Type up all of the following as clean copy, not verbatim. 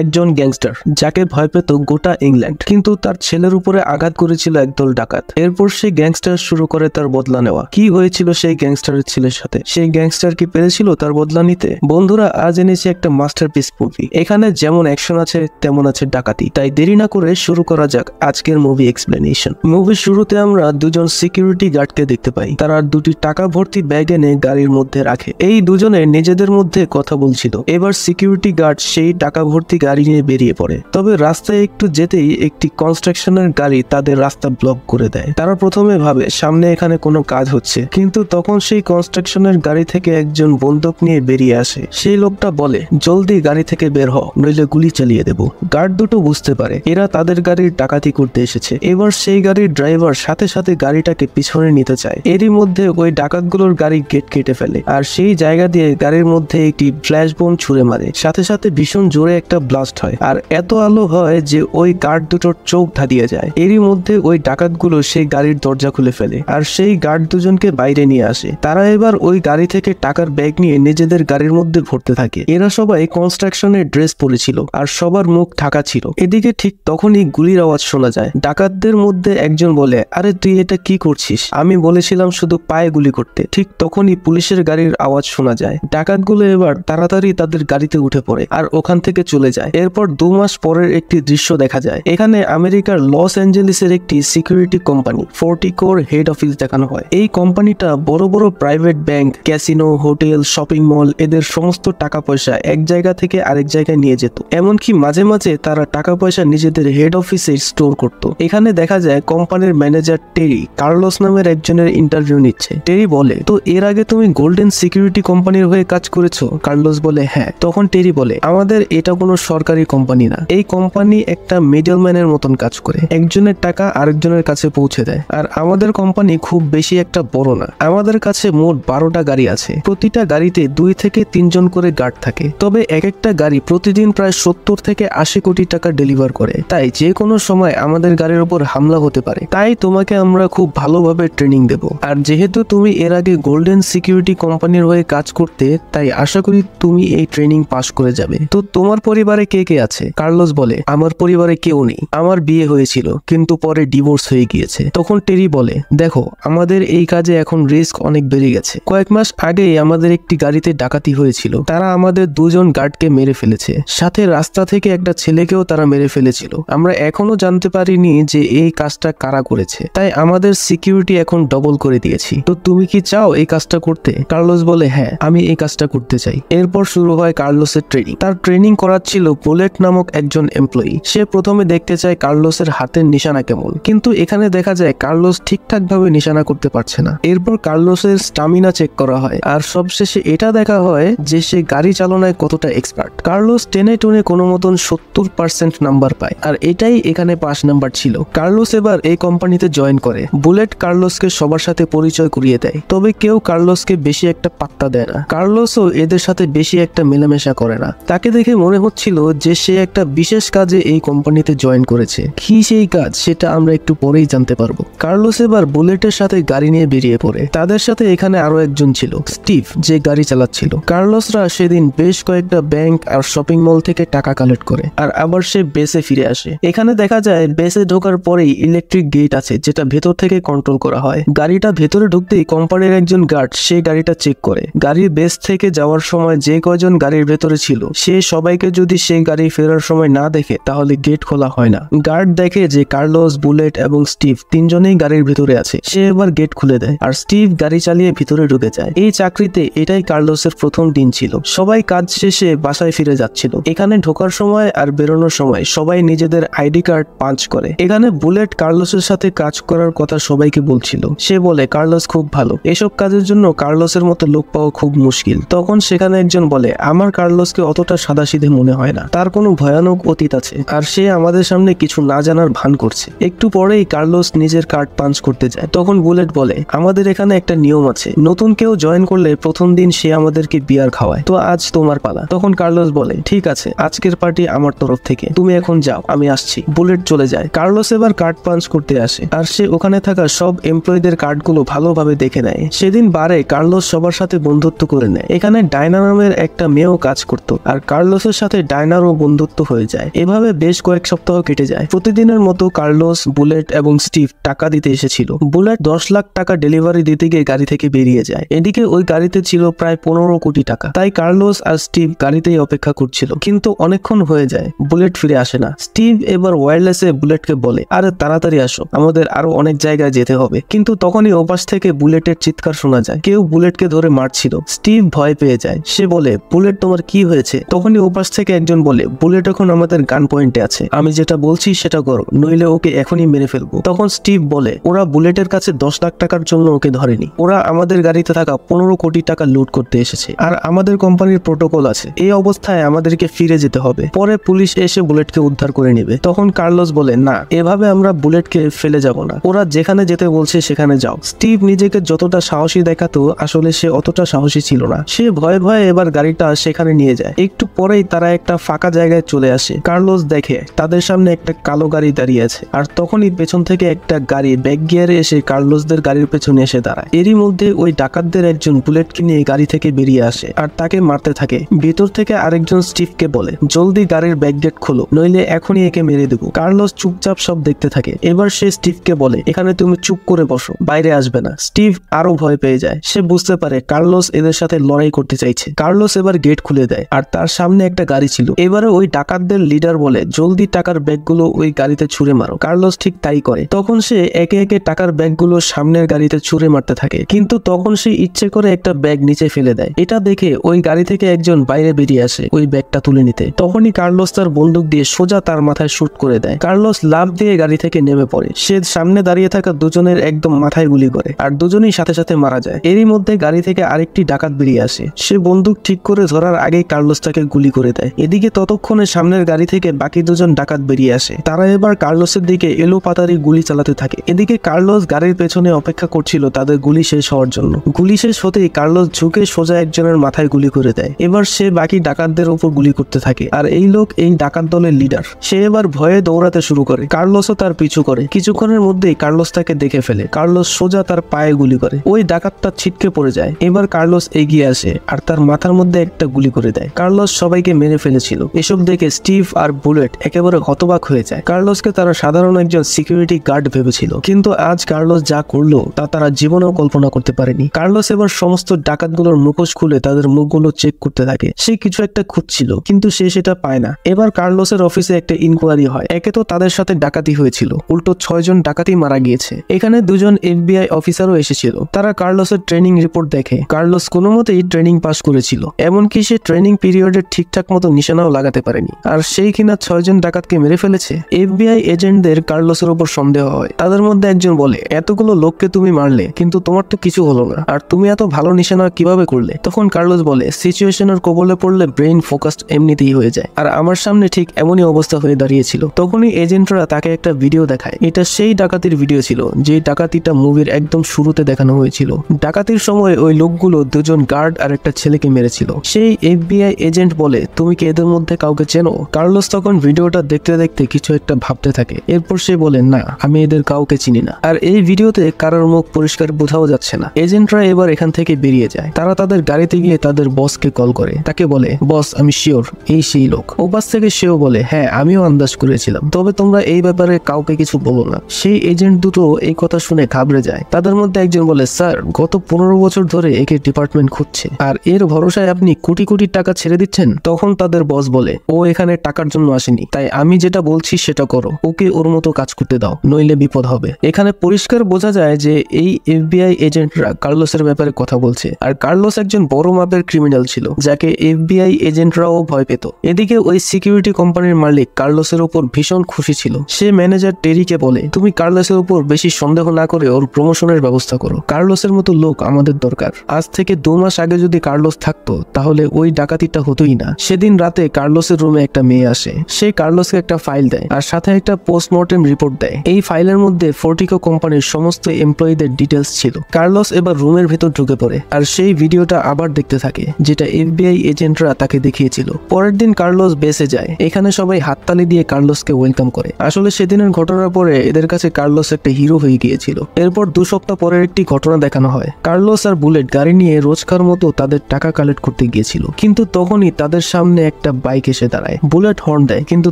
একজন গ্যাংস্টার যাকে ভয় পেত গোটা ইংল্যান্ড, কিন্তু তার ছেলের উপরে আঘাত করেছিল একদল ডাকাত। এরপর সেই গ্যাংস্টার শুরু করে তার বদলা নেওয়া। কি হয়েছিল সেই গ্যাংস্টারের ছেলের সাথে? সেই গ্যাংস্টার কি পেরেছিল তার বদলা নিতে? বন্ধুরা, আজ এনেছি একটা মাস্টারপিস মুভি। এখানে যেমন অ্যাকশন আছে তেমন আছে ডাকাতি। তাই দেরি না করে শুরু করা যাক আজকের মুভি এক্সপ্লেনেশন। মুভির শুরুতে আমরা দুজন সিকিউরিটি গার্ডকে দেখতে পাই। তারা দুটি টাকা ভর্তি ব্যাগ এনে গাড়ির মধ্যে রাখে। এই দুজনে নিজেদের মধ্যে কথা বলছিল। এবার সিকিউরিটি গার্ড সেই টাকা ভর্তি গাড়ি নিয়ে বেরিয়ে পড়ে। তবে রাস্তায় একটু যেতেই একটি কনস্ট্রাকশনের গাড়ি তাদের রাস্তা ব্লক করে দেয়। তারা প্রথমে ভাবে সামনে এখানে কোনো কাজ হচ্ছে, কিন্তু তখন সেই কনস্ট্রাকশনের গাড়ি থেকে একজন বন্দুক নিয়ে বেরিয়ে আসে। সেই লোকটা বলে, জলদি গাড়ি থেকে বের হও, নইলে গুলি চালিয়ে দেব। গার্ড দুটো বুঝতে পারে এরা তাদের গাড়ির ডাকাতি করতে এসেছে। এবার সেই গাড়ির ড্রাইভার সাথে সাথে গাড়িটাকে পিছনে নিতে চায়। এরই মধ্যে ওই ডাকাতগুলোর গাড়ি গেট কেটে ফেলে আর সেই জায়গা দিয়ে গাড়ির মধ্যে একটি ফ্ল্যাশ বোম ছুড়ে মারে। সাথে সাথে ভীষণ জোরে একটা ব্লাস্ট হয় আর এত আলো হয় যে ওই গার্ড দুটোর চোখ ধাঁধিয়ে যায়। এরই মধ্যে ওই ডাকাতগুলো সেই গাড়ির দরজা খুলে ফেলে আর সেই গার্ড দুজনকে বাইরে নিয়ে আসে। তারা এবার ওই গাড়ি থেকে টাকার ব্যাগ নিয়ে নিজেদের গাড়ির মধ্যে ভরতে থাকে। এরা সবাই কনস্ট্রাকশনের ড্রেস পরেছিল আর সবার মুখ ঢাকা ছিল। এদিকে ঠিক তখনই গুলির আওয়াজ শোনা যায়। ডাকাতদের মধ্যে একজন বলে, আরে তুই এটা কি করছিস? আমি বলেছিলাম শুধু পায়ে গুলি করতে। ঠিক তখনই পুলিশের গাড়ির আওয়াজ শোনা যায়। ডাকাতগুলো এবার তাড়াতাড়ি তাদের গাড়িতে উঠে পড়ে আর ওখান থেকে চলে যায়। এরপর 2 মাস পরের একটি দৃশ্য দেখা যায়। এখানে আমেরিকার লস অ্যাঞ্জেলিসের একটি সিকিউরিটি কোম্পানি ফোর্টিকোর হেড অফিস দেখানো হয়। এই কোম্পানিটা বড় বড় private bank, casino, hotel, shopping mall এদের সমস্ত টাকা পয়সা এক জায়গা থেকে আরেক জায়গায় নিয়ে যেত। এমনকি মাঝে মাঝে তারা টাকা পয়সা নিজেদের হেড অফিসে স্টোর করত। এখানে দেখা যায় কোম্পানির ম্যানেজার টেরি কার্লোস নামের একজনের ইন্টারভিউ নিচ্ছে। টেরি বলে, তো এর আগে তুমি গোল্ডেন সিকিউরিটি কোম্পানির হয়ে কাজ করেছো? কার্লোস বলে, হ্যাঁ। তখন টেরি বলে, আমাদের এটা কোনো সরকারি কোম্পানি না। এই কোম্পানি একটা মিডলম্যানের মতন কাজ করে, একজনের টাকা আরেকজনের কাছে পৌঁছে দেয়। আর আমাদের কোম্পানি খুব বেশি একটা বড় না। আমাদের কাছে মোট 12টা গাড়ি আছে। প্রতিটা গাড়িতে 2 থেকে 3 জন করে গার্ড থাকে। তবে এক একটা গাড়ি প্রতিদিন প্রায় 70 থেকে 80 কোটি টাকা ডেলিভার করে। তাই যে কোনো সময় আমাদের গাড়ির উপর হামলা হতে পারে। তাই তোমাকে আমরা খুব ভালোভাবে ট্রেনিং দেব। আর যেহেতু তুমি এর আগে গোল্ডেন সিকিউরিটি কোম্পানির হয়ে কাজ করতে, তাই আশা করি তুমি এই ট্রেনিং পাস করে যাবে। তো তোমার পরিবারে কে কে আছে? কার্লোস বলে, আমার পরিবারে কেউ নেই। আমার বিয়ে হয়েছিল কিন্তু পরে ডিভোর্স হয়ে গিয়েছে। তখন টেরি বলে, দেখো আমাদের এই কাজে এখন রিস্ক অনেক বেড়ে গেছে। কয়েক মাস আগেই আমাদের একটি গাড়িতে ডাকাতি হয়েছিল। তারা আমাদের 2 জন গার্ডকে মেরে ফেলেছে, সাথে রাস্তা থেকে একটা ছেলেকেও তারা মেরে ফেলেছিল। আমরা এখনো জানতে পারিনি যে এই কাজটা কারা করেছে, তাই আমাদের সিকিউরিটি এখন ডবল করে দিয়েছি। তো তুমি কি চাও এই কাজটা করতে? কার্লোস বলে, হ্যাঁ আমি এই কাজটা করতে চাই। এরপর শুরু হয় কার্লোসের ট্রেনিং। তার ট্রেনিং করাচ্ছিল বুলেট নামক একজন এমপ্লয়ি। সে প্রথমে দেখতে চায় কার্লোসের হাতের নিশানা কেমন, কিন্তু এখানে দেখা যায় কার্লোস ঠিকঠাক ভাবে নিশানা করতে পারছে না। এরপর কার্লোসের স্টামিনা চেক করা হয় আর সবশেষে এটা দেখা হয় যে সে গাড়ি চালনায় কতটা এক্সপার্ট। কার্লোস টেনে টুনে কোনো মতন 70% নাম্বার পায় আর এটাই এখানে পাস নাম্বার ছিল। কার্লোস এবার এই কোম্পানিতে জয়েন করে। বুলেট কার্লোসকে সবার সাথে পরিচয় করিয়ে দেয়, তবে কেউ কার্লোসকে বেশি একটা পাত্তা দেয় না। কার্লোসও এদের সাথে বেশি একটা মেলামেশা করে না। তাকে দেখে মনে হচ্ছিল যে সে একটা বিশেষ কাজে এই কোম্পানিতে জয়েন করেছে। কি সেই কাজ সেটা আমরা একটু পরেই জানতে পারবো। কার্লোস এবার বুলেটের সাথে গাড়ি নিয়ে বেরিয়ে পড়ে। তাদের সাথে এখানে আরো একজন ছিল, স্টিভ, যে গাড়ি চালাচ্ছিল। কার্লোসরা সেদিন বেশ কয়েকটা ব্যাংক আর শপিং মল থেকে টাকা কালেক্ট করে আর আবার সে বেসে ফিরে আসে। এখানে দেখা যায় বেসে ঢোকার পরেই ইলেকট্রিক গেট আছে যেটা ভেতর থেকে কন্ট্রোল করা হয়। গাড়িটা ভেতরে ঢুকতেই কোম্পানির একজন গার্ড সে গাড়িটা চেক করে। গাড়ির বেস থেকে যাওয়ার সময় যে কয়জন গাড়ির ভেতরে ছিল সে সবাইকে যদি সেই গাড়ি ফেরার সময় না দেখে তাহলে গেট খোলা হয় না। গার্ড দেখে যে কার্লোস, বুলেট এবং স্টিভ 3 জনেই গাড়ির ভিতরে আছে। সে এবার গেট খুলে দেয় আর স্টিভ গাড়ি চালিয়ে ভিতরে ঢুকে যায়। এই চাকরিতে এটাই কার্লোসের প্রথম দিন ছিল। সবাই কাজ শেষে বাসায় ফিরে যাচ্ছিল। এখানে ঢোকার সময় আর বেরোনোর সময় সবাই নিজেদের আইডি কার্ড পাঞ্চ করে। এখানে বুলেট কার্লোসের সাথে কাজ করার কথা সবাইকে বলছিল। সে বলে কার্লোস খুব ভালো, এসব কাজের জন্য কার্লোসের মতো লোক পাওয়া খুব মুশকিল। তখন সেখানে একজন বলে, আমার কার্লোসকে অতটা সাদাসিধে মনে হয় না, তার কোনো ভয়ানক অতীত আছে আর সে আমাদের সামনে কিছু না জানার ভান করছে। একটু পরেই কার্লোস নিজের কার্ড পাঞ্চ করতে যায়। তখন বুলেট বলে, আমাদের এখানে একটা নিয়ম আছে, নতুন কেউ জয়েন করলে প্রথম দিন সে আমাদেরকে বিয়ার খাওয়ায়, তো আজ তোমার পালা। তখন কার্লোস বলে, ঠিক আছে, আজকের পার্টি আমার তরফ থেকে, তুমি এখন যাও, আমি আসছি। বুলেট চলে যায়। কার্লোস এবার কার্ড পাঞ্চ করতে আসে আর সে ওখানে থাকা সব এমপ্লয়ীদের কার্ডগুলো ভালোভাবে দেখে নেয়। সেদিন বারে কার্লোস সবার সাথে বন্ধুত্ব করে নেয়। এখানে ডায়না নামের একটা মেয়েও কাজ করত আর কার্লোসের সাথে ডায়না বায়নার ও বন্ধুত্ব হয়ে যায়। এভাবে বেশ কয়েক সপ্তাহ কেটে যায়। প্রতিদিনের মতো কার্লোস, বুলেট এবং স্টিভ টাকা দিতে এসেছিল। বুলেট 10 লাখ টাকা ডেলিভারি দিতে গিয়ে গাড়ি থেকে বেরিয়ে যায়। এদিকে ওই গাড়িতে ছিল প্রায় 15 কোটি টাকা। তাই কার্লোস আর স্টিভ গাড়িতেই অপেক্ষা করছিল, কিন্তু অনেকক্ষণ হয়ে যায়, বুলেট ফিরে আসে না। স্টিভ এবার ওয়্যারলেসে বুলেটকে বলে, আরে তাড়াতাড়ি আসো, আমাদের আরো অনেক জায়গায় যেতে হবে। কিন্তু তখনই ওপাশ থেকে বুলেটের চিৎকার শোনা যায়, কেউ বুলেটকে ধরে মারছিল। স্টিভ ভয় পেয়ে যায়, সে বলে, বুলেট তোমার কি হয়েছে? তখনই ওপাশ থেকে একজন বলে, বুলেট এখন আমাদের গান পয়েন্টে আছে, আমি যেটা বলছি সেটা করো, নইলে ওকে এখনই মেরে ফেলবো। তখন স্টিভ বলে, ওরা বুলেটের কাছে 10 লাখ টাকার জন্য ওকে ধরেনি, ওরা আমাদের গাড়িতে থাকা 15 কোটি টাকা লুট করতে এসেছে, আর আমাদের কোম্পানির প্রোটোকল আছে, এই অবস্থায় আমাদেরকে ফিরে যেতে হবে, পরে পুলিশ এসে বুলেটকে উদ্ধার করে নেবে। তখন কার্লোস বলে, না, এভাবে আমরা বুলেটকে ফেলে যাব না, ওরা যেখানে যেতে বলছে সেখানে যাও। স্টিভ নিজেকে যতটা সাহসী দেখাতো, আসলে সে অতটা সাহসী ছিল না। সে ভয়ে ভয়ে এবার গাড়িটা সেখানে নিয়ে যায়। একটু পরেই তারা একটা ফাঁকা জায়গায় চলে আসে। কার্লোস দেখে তাদের সামনে একটা কালো গাড়ি দাঁড়িয়ে আছে, আর তখনই পেছন থেকে একটা গাড়ি ব্যাক গিয়ারে এসে কার্লোসদের গাড়ির পেছনে এসে দাঁড়ায়। এরই মধ্যে ওই ডাকাতদের একজন বুলেটকে নিয়ে গাড়ি থেকে বেরিয়ে আসে আর তাকে মারতে থাকে। ভিতর থেকে আরেকজন স্টিভকে বলে, জলদি গাড়ির ব্যাক গেট খোলো, নইলে এখনই একে মেরে দেবো। কার্লোস চুপচাপ সব দেখতে থাকে। এবার সে স্টিভকে বলে, এখানে তুমি চুপ করে বসো, বাইরে আসবে না। স্টিভ আরো ভয় পেয়ে যায়, সে বুঝতে পারে কার্লোস এদের সাথে লড়াই করতে চাইছে। কার্লোস এবার গেট খুলে দেয়, আর তার সামনে একটা গাড়ি ছিল। এবারে ওই ডাকাতদের লিডার বলে, জলদি টাকার ব্যাগগুলো ওই গাড়িতে ছুঁড়ে মারো। কার্লোস ঠিক তাই করে। তখন সে একে একে টাকার ব্যাগগুলো সামনের গাড়িতে ছুঁড়ে মারতে থাকে, কিন্তু তখন সে ইচ্ছে করে একটা ব্যাগ নিচে ফেলে দেয়। এটা দেখে ওই গাড়ি থেকে একজন বাইরে বেরিয়ে আসে ওই ব্যাগটা তুলে নিতে। তখনই কার্লোস তার বন্দুক দিয়ে সোজা তার মাথায় শুট করে দেয়। কার্লোস লাফ দিয়ে গাড়ি থেকে নেমে পড়ে। সে সামনে দাঁড়িয়ে থাকা দুজনের একদম মাথায় গুলি করে, আর দুজনেই সাথে সাথে মারা যায়। এরই মধ্যে গাড়ি থেকে আরেকটি ডাকাত বেরিয়ে আসে। সে বন্দুক ঠিক করে ধরার আগেই কার্লোস তাকে গুলি করে দেয়। এদিকে ততক্ষণে সামনের গাড়ি থেকে বাকি দুজন ডাকাত বেরিয়ে আসে। তারা এবার কার্লোসের দিকে এলোপাতাড়ি গুলি চালাতে থাকে। এদিকে কার্লোস গাড়ির পেছনে অপেক্ষা করছিল তাদের গুলি শেষ হওয়ার জন্য। গুলি শেষ হতেই কার্লোস ঝুঁকে সোজা একজনের মাথায় গুলি করে দেয়। এবার সে বাকি ডাকাতদের উপর গুলি করতে থাকে, আর এই লোক এই ডাকাত দলের লিডার। সে এবার ভয়ে দৌড়াতে শুরু করে। কার্লোসও তার পিছু করে। কিছুক্ষণের মধ্যেই কার্লোস তাকে দেখে ফেলে। কার্লোস সোজা তার পায়ে গুলি করে। ওই ডাকাতটা ছিটকে পড়ে যায়। এবার কার্লোস এগিয়ে আসে আর তার মাথার মধ্যে একটা গুলি করে দেয়। কার্লোস সবাইকে মেরে ফেলেছিল। এসব দেখে স্টিভ আর বুলেট একেবারে হতবাক হয়ে যায়। কার্লোসকে তারা সাধারণ একজন সিকিউরিটি গার্ড ভেবেছিল, কিন্তু আজ কার্লোস যা করলো তা তারা জীবনেও কল্পনা করতে পারেনি। কার্লোস এবার সমস্ত ডাকাতগুলোর মুখোশ খুলে তাদের মুখগুলো চেক করতে থাকে। সে কিছু একটা খুঁজছিল, কিন্তু সে সেটা পায় না। এবার কার্লোসের অফিসে একটা ইনকোয়ারি হয়। একে তো তাদের সাথে ডাকাতি হয়েছিল, উল্টো 6 জন ডাকাতি মারা গিয়েছে। এখানে 2 জন FBI অফিসারও এসেছিল। তারা কার্লোসের ট্রেনিং রিপোর্ট দেখে। কার্লোস কোনো মতেই ট্রেনিং পাস করেছিল, এমনকি সে ট্রেনিং পিরিয়ডের ঠিকঠাক মতো নিশানাও লাগাতে পারেনি। আর সেই কিনা 6 জন ডাকাতকে মেরে ফেলেছে। FBI এজেন্টদের কার্লোসের উপর সন্দেহ হয়। তাদের মধ্যে একজন বলে, এতগুলো লোককে তুমি মারলে, কিন্তু তোমার তো কিছু হলো না, আর তুমি এত ভালো নিশানা কিভাবে করলে? তখন কার্লোস বলে, সিচুয়েশনের কবলে পড়লে ব্রেইন ফোকাসড এমনিতেই হয়ে যায়, আর আমার সামনে ঠিক এমনই অবস্থা হয়ে দাঁড়িয়েছিল। তখনই এজেন্টরা তাকে একটা ভিডিও দেখায়। এটা সেই ডাকাতির ভিডিও ছিল যে ডাকাতিটা মুভির একদম শুরুতে দেখানো হয়েছিল। ডাকাতির সময় ওই লোকগুলো 2 জন গার্ড আর একটা ছেলেকে মেরেছিল। সেই FBI এজেন্ট বলে, তুমি কি এদের মধ্যে কাউকে চেনো? কার্লোস তখন ভিডিওটা দেখতে দেখতে কিছু একটা ভাবতে থাকে। এরপর সে বলে, না, আমি এদের কাউকে চিনি না। আর এই ভিডিওতে কারোর মুখ পরিষ্কার বোঝাও যাচ্ছে না। এজেন্টরা এবার এখান থেকে বেরিয়ে যায়। তারা তাদের গাড়িতে গিয়ে তাদের বসকে কল করে। তাকে বলে, বস, আমি শিওর এই সেই লোক। ওপাশ থেকে সেও বলে, হ্যাঁ, আমিও আন্দাজ করেছিলাম, তবে তোমরা এই ব্যাপারে কাউকে কিছু বলো না। সেই এজেন্ট দুটো এই কথা শুনে ঘাবড়ে যায়। তাদের মধ্যে একজন বলে, স্যার, গত 15 বছর ধরে একে ডিপার্টমেন্ট খুঁজছে, আর এর ভরসায় আপনি কোটি কোটি টাকা ছেড়ে দিচ্ছেন। তখন তাদের বস বলে, ও এখানে টাকার জন্য আসেনি, তাই আমি যেটা বলছি সেটা করো, ওকে ওর মতো কাজ করতে দাও, নইলে বিপদ হবে। এখানে পরিষ্কার বোঝা যায় যে এই FBI এজেন্টরা কার্লোসের ব্যাপারে কথা বলছে, আর কার্লোস একজন বড় মাপের ক্রিমিনাল ছিল, যাকে FBI এজেন্টরাও ভয় পেত। এদিকে ওই সিকিউরিটি কোম্পানির মালিক কার্লোসের উপর ভীষণ খুশি ছিল। সে ম্যানেজার টেরিকে বলে, তুমি কার্লোসের উপর বেশি সন্দেহ না করে ওর প্রমোশনের ব্যবস্থা করো। কার্লোসের মতো লোক আমাদের দরকার। আজ থেকে 2 মাস আগে যদি কার্লোস থাকতো, তাহলে ওই ডাকাতিটা হতোই না। সেদিন রাতে কার্লোসের রুমে একটা মেয়ে আসে। সে কার্লোসকে একটা ফাইল দেয়, আর সাথে একটা পোস্টমর্টেম রিপোর্ট দেয়। এই ফাইলের মধ্যে ফোর্টিকো কোম্পানির সমস্ত এমপ্লয়ীদের ডিটেলস ছিল। কার্লোস এবার রুমের ভেতর ঢুকে পড়ে, আর সেই ভিডিওটা আবার দেখতে থাকে, যেটা FBI এজেন্টরা তাকে দেখিয়েছিল। পরের দিন কার্লোস বেঁচে যায়। এখানে সবাই হাততালি দিয়ে কার্লোসকে ওয়েলকাম করে। আসলে সেদিনের ঘটনার পরে এদের কাছে কার্লোস একটা হিরো হয়ে গিয়েছিল। এরপর 2 সপ্তাহ পরের একটি ঘটনা দেখানো হয়। কার্লোস আর বুলেট গাড়ি নিয়ে রোজকার মতো তাদের টাকা কালেক্ট করতে গিয়েছিল, কিন্তু তখনই তাদের সামনে একটা একটা বাইক এসে দাঁড়ায়। বুলেট হর্ন দেয়, কিন্তু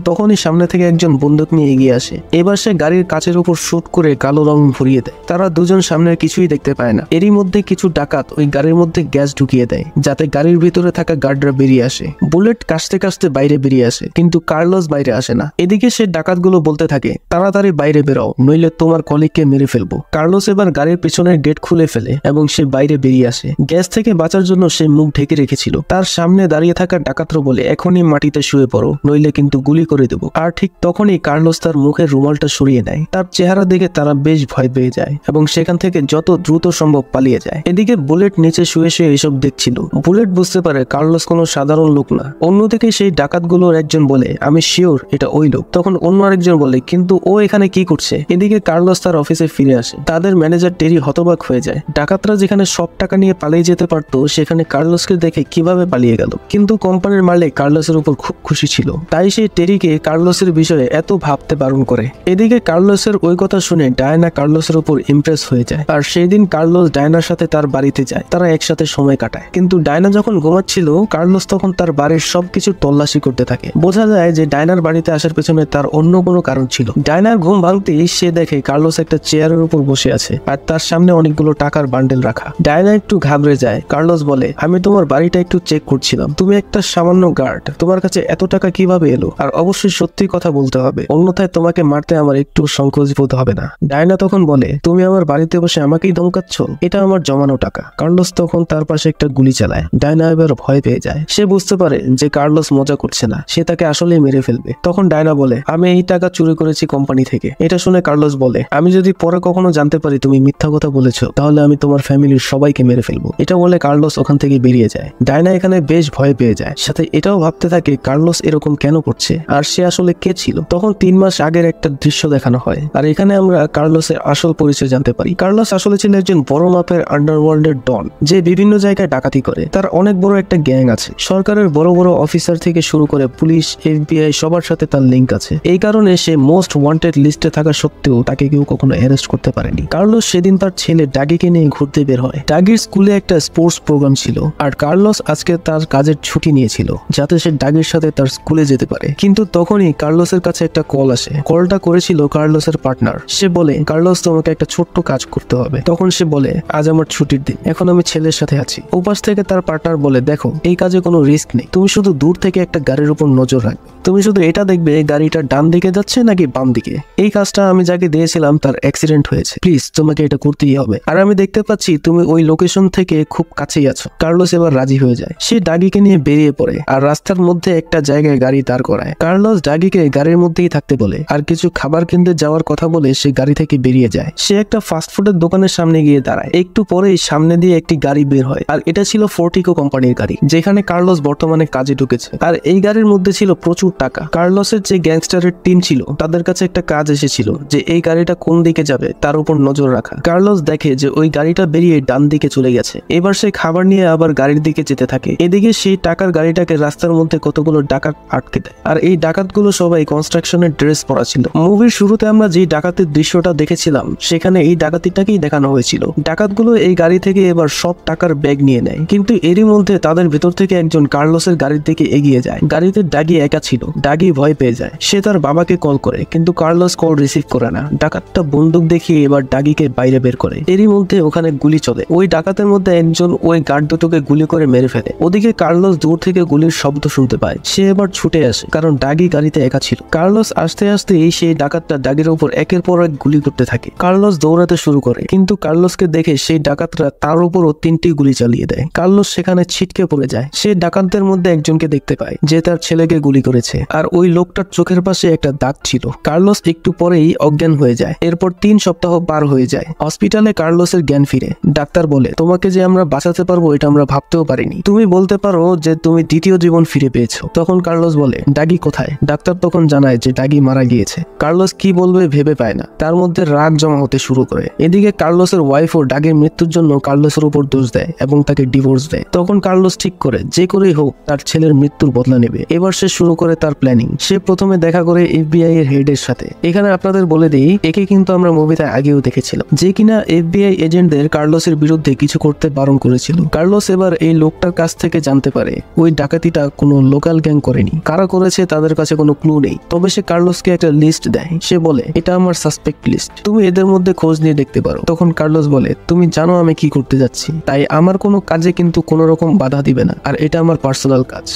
তখনই সামনে থেকে একজন বন্দুক নিয়ে এগিয়ে আসে। এবার সে গাড়ির কাচের উপর শুট করে কালো রং ভরিয়ে দেয়। তারা দুজন সামনে কিছুই দেখতে পায় না। এরই মধ্যে কিছু ডাকাত ওই গাড়ির মধ্যে গ্যাস ঢুকিয়ে দেয়, যাতে গাড়ির ভিতরে থাকা গার্ডরা বেরিয়ে আসে। বুলেট কাশতে কাশতে বাইরে বেরিয়ে আসে, কিন্তু কার্লোস বাইরে আসে না। এদিকে সে ডাকাতগুলো বলতে থাকে, তাড়াতাড়ি বাইরে বেরাও, নইলে তোমার কলিগকে মেরে ফেলবো। কার্লোস এবার গাড়ির পেছনের গেট খুলে ফেলে এবং সে বাইরে বেরিয়ে আসে। গ্যাস থেকে বাঁচার জন্য সে মুখ ঢেকে রেখেছিল। তার সামনে দাঁড়িয়ে থাকা ডাকাতরা বলে, এখনই মাটিতে শুয়ে পড়ো, নইলে কিন্তু গুলি করে দেবো। আর ঠিক তখনই কার্লোস তার মুখের রুমালটা সরিয়ে নেয়। তার চেহারা দেখে তারা বেশ ভয় পেয়ে যায় এবং সেখান থেকে যত দ্রুত সম্ভব পালিয়ে যায়। এদিকে বুলেট নিচে শুয়ে শুয়ে এসব দেখছিল। বুলেট বুঝতে পারে কার্লোস কোনো সাধারণ লোক না। অন্যদিকে সেই ডাকাতগুলোর একজন বলে, আমি শিওর এটা ওই লোক। তখন অন্য আরেকজন বলে, কিন্তু ও এখানে কি করছে? এদিকে কার্লোস তার অফিসে ফিরে আসে। তাদের ম্যানেজার টেরি হতবাক হয়ে যায়। ডাকাতরা যেখানে সব টাকা নিয়ে পালিয়ে যেতে পারতো, সেখানে কার্লোসকে দেখে কিভাবে পালিয়ে গেল। কিন্তু কোম্পানির মালিক কার্লোসের উপর খুব খুশি ছিল, তাই সে টেরিকে কার্লোসের বিষয়ে এত ভাবতে বারণ করে। এদিকে কার্লোসের ওই কথা শুনে ডায়না কার্লোসের উপর ইমপ্রেস হয়ে যায়। আর সেই দিন কার্লোস ডায়নার সাথে তার বাড়িতে যায়। তারা একসাথে সময় কাটায়। কিন্তু ডায়না যখন ঘুমাচ্ছিল, কার্লোস তখন তার বাড়ির সবকিছু তল্লাশি করতে থাকে। বোঝা যায় যে ডায়নার বাড়িতে আসার পেছনে তার অন্য কোনো কারণ ছিল। ডায়নার ঘুম ভাঙতেই সে দেখে কার্লোস একটা চেয়ারের উপর বসে আছে আর তার সামনে অনেকগুলো টাকার বান্ডেল রাখা। ডায়না একটু ঘাবড়ে যায়। কার্লোস বলে, আমি তোমার বাড়িটা একটু চেক করছিলাম, তুমি একটা সামান্য গার্ড, তোমার কাছে এত টাকা কিভাবে এলো? আর অবশ্যই সত্যি কথা বলতে হবে, অন্যথায় তোমাকে মারতে আমার একটু সংকোচ বোধ হবে না। ডায়না তখন বলে, তুমি আমার বাড়িতে বসে আমাকেই ধমকাচ্ছ? এটা আমার জমানো টাকা। কার্লোস তখন তার পাশে একটা গুলি চালায়। ডায়না এবার ভয় পেয়ে যায়। সে বুঝতে পারে যে কার্লোস মজা করছে না, সে তাকে আসলেই মেরে ফেলবে। তখন ডায়না বলে, আমি এই টাকা চুরি করেছি কোম্পানি থেকে। এটা শুনে কার্লোস বলে, আমি যদি পরে কখনো জানতে পারি তুমি মিথ্যা কথা বলেছো, তাহলে আমি তোমার ফ্যামিলির সবাইকে মেরে ফেলবো। এটা বলে কার্লোস ওখান থেকে বেরিয়ে যায়। ডায়না এখানে বেশ ভয় পেয়ে যায়, সাথে এটাও ভাবতে থাকে কার্লোস এরকম কেন করছে আর সে আসলে কে ছিল। তখন 3 মাস আগের একটা দৃশ্য দেখানো হয়, আর এখানে আমরা কার্লোসের আসল পরিচয় জানতে পারি। কার্লোস আসলে ছিল একজন বড় মাপের আন্ডারওয়ার্ল্ডের ডন, যে বিভিন্ন জায়গায় ডাকাতি করে। তার অনেক বড় একটা গ্যাং আছে। সরকারের বড় বড় অফিসার থেকে শুরু করে পুলিশ, FBI সবার সাথে তার লিঙ্ক আছে। এই কারণে সে মোস্ট ওয়ান্টেড লিস্টে থাকা সত্ত্বেও তাকে কেউ কখনো অ্যারেস্ট করতে পারেনি। কার্লোস সেদিন তার ছেলে ডাগিকে নিয়ে ঘুরতে বের হয়। ডাগির স্কুলে একটা স্পোর্টস প্রোগ্রাম ছিল, আর কার্লোস আজকে তার কাজের ছুটি নিয়েছিল যাতে সে ডাগির সাথে তার স্কুলে যেতে পারে। কিন্তু তখনই কার্লোসের কাছে একটা কল আসে। কলটা করেছিল কার্লোসের পার্টনার। সে বলে, কার্লোস তোমাকে একটা ছোট্ট কাজ করতে হবে। তখন সে বলে, আজ আমার ছুটির দিন, এখন আমি ছেলের সাথে আছি। ওপাশ থেকে তার পার্টনার বলে, দেখো এই কাজে কোনো রিস্ক নেই, তুমি শুধু দূর থেকে একটা গাড়ির উপর নজর রাখবে। তুমি শুধু এটা দেখবে গাড়িটা ডান দিকে যাচ্ছে নাকি বাম দিকে। এই কাজটা আমি যাকে দিয়েছিলাম তার অ্যাক্সিডেন্ট হয়েছে, প্লিজ তোমাকে এটা করতেই হবে। আর আমি দেখতে পাচ্ছি তুমি ওই লোকেশন থেকে খুব কাছেই আছো। কার্লোস এবার রাজি হয়ে যায়। সে ডাগিকে নিয়ে বেরিয়ে পড়ে আর রাস্তার মধ্যে একটা জায়গায় গাড়ি দাঁড় করায়। কার্লোস ডাগিকে গাড়ির মধ্যেই থাকতে বলে আর কিছু খাবার কিনতে যাওয়ার কথা বলে সে গাড়ি থেকে বেরিয়ে যায়। সে একটা ফাস্টফুডের দোকানের সামনে গিয়ে দাঁড়ায়। একটু পরেই সামনে দিয়ে একটি গাড়ি বের হয়, আর এটা ছিল ফোর্টিকো কোম্পানির গাড়ি, যেখানে কার্লোস বর্তমানে কাজে ঢুকেছে। আর এই গাড়ির মধ্যে ছিল প্রচুর টাকা। কার্লোসের যে গ্যাংস্টারের টিম ছিল তাদের কাছে একটা কাজ এসেছিল যে এই গাড়িটা কোন দিকে যাবে তার উপর নজর রাখা। কার্লোস দেখে যে ওই গাড়িটা বেরিয়ে ডান দিকে চলে গেছে। এবার সে খাবার নিয়ে আবার গাড়ির দিকে যেতে থাকে। এদিকে সেই টাকার গাড়িটাকে রাস্তার মধ্যে কতগুলো ডাকাত আটকে দেয়, আর এই ডাকাতগুলো সবাই কনস্ট্রাকশনের ড্রেস পরা ছিল। মুভির শুরুতে আমরা যে ডাকাতের দৃশ্যটা দেখেছিলাম সেখানে এই ডাকাতিটাকেই দেখানো হয়েছিল। ডাকাতগুলো এই গাড়ি থেকে এবার সব টাকার ব্যাগ নিয়ে নেয়, কিন্তু এরই মধ্যে তাদের ভেতর থেকে একজন কার্লোসের গাড়ির দিকে এগিয়ে যায়। গাড়িতে ডাগি একা ছিল। ডাগি ভয় পেয়ে যায়। সে তার বাবাকে কল করে, কিন্তু কার্লোস কল রিসিভ করে না। ডাকাতটা বন্দুক দেখিয়ে এবার ডাগিকে বাইরে বের করে। এরই মধ্যে ওখানে গুলি চলে। ওই ডাকাতের মধ্যে একজন ওই গার্ড দুটোকে গুলি করে মেরে ফেলে। ওদিকে কার্লোস দূর থেকে গুলির শব্দ শুনতে পায়। সে এবার ছুটে আসে, কারণ ডাগি গাড়িতে একা ছিল। কার্লোস আস্তে আস্তে সেই ডাকাতটা ডাগির উপর একের পর এক গুলি করতে থাকে। কার্লোস দৌড়াতে শুরু করে, কিন্তু কার্লোসকে দেখে সেই ডাকাতরা তার উপরও 3টি গুলি চালিয়ে দেয়। কার্লোস সেখানে ছিটকে পড়ে যায়। সে ডাকাতদের মধ্যে একজনকে দেখতে পায় যে তার ছেলেকে গুলি করেছে, আর ওই লোকটার চোখের পাশে একটা দাগ ছিল। কার্লোস একটু পরেই অজ্ঞান হয়ে যায়। এরপর 3 সপ্তাহ পার হয়ে যায়। হসপিটালে কার্লোসের জ্ঞান ফিরে। ডাক্তার বলে, তোমাকে যে আমরা বাঁচাতে পারবো এটা আমরা ভাবতেও পারিনি। তুমি বলতে পারো যে তুমি দ্বিতীয় জীবন ফিরে পেয়েছো। তখন কার্লোস বলে, ডাগি কোথায়? ডাক্তার তখন জানায় যে ডাগি মারা গিয়েছে। কার্লোস কি বলবে ভেবে পায় না। তার মধ্যে রাগ জমা হতে শুরু করে। এদিকে কার্লোসের ওয়াইফও ডাগির মৃত্যুর জন্য কার্লোসের উপর দোষ দেয় এবং তাকে ডিভোর্স দেয়। তখন কার্লোস ঠিক করে যে করেই হোক তার ছেলের মৃত্যুর বদলা নেবে। এবার সে শুরু করে তার প্ল্যানিং। সে প্রথমে দেখা করে FBI এর হেডের সাথে। এখানে আপনাদের বলে দিই, একে কিন্তু আমরা মুভিতে আগেও দেখেছিলাম, যে কিনা FBI এজেন্টদের কার্লোসের বিরুদ্ধে কিছু করতে বারণ করেছিল। কার্লোস এবার এই লোকটার কাছ থেকে জানতে পারে ওই ডাকাতিটা কোনো লোকাল গ্যাং করেনি। কারা করেছে তাদের কাছে কোনো ক্লু নেই। তবে সে কার্লোসকে একটা লিস্ট দেয়। সে বলে, এটা আমার সাসপেক্ট লিস্ট, তুমি এদের মধ্যে খোঁজ নিয়ে দেখতে পারো। তখন কার্লোস বলে, তুমি জানো আমি কি করতে যাচ্ছি, তাই আমার কোনো কাজে কিন্তু কোনো রকম বাধা দিবে না, আর এটা আমার পার্সোনাল কাজ।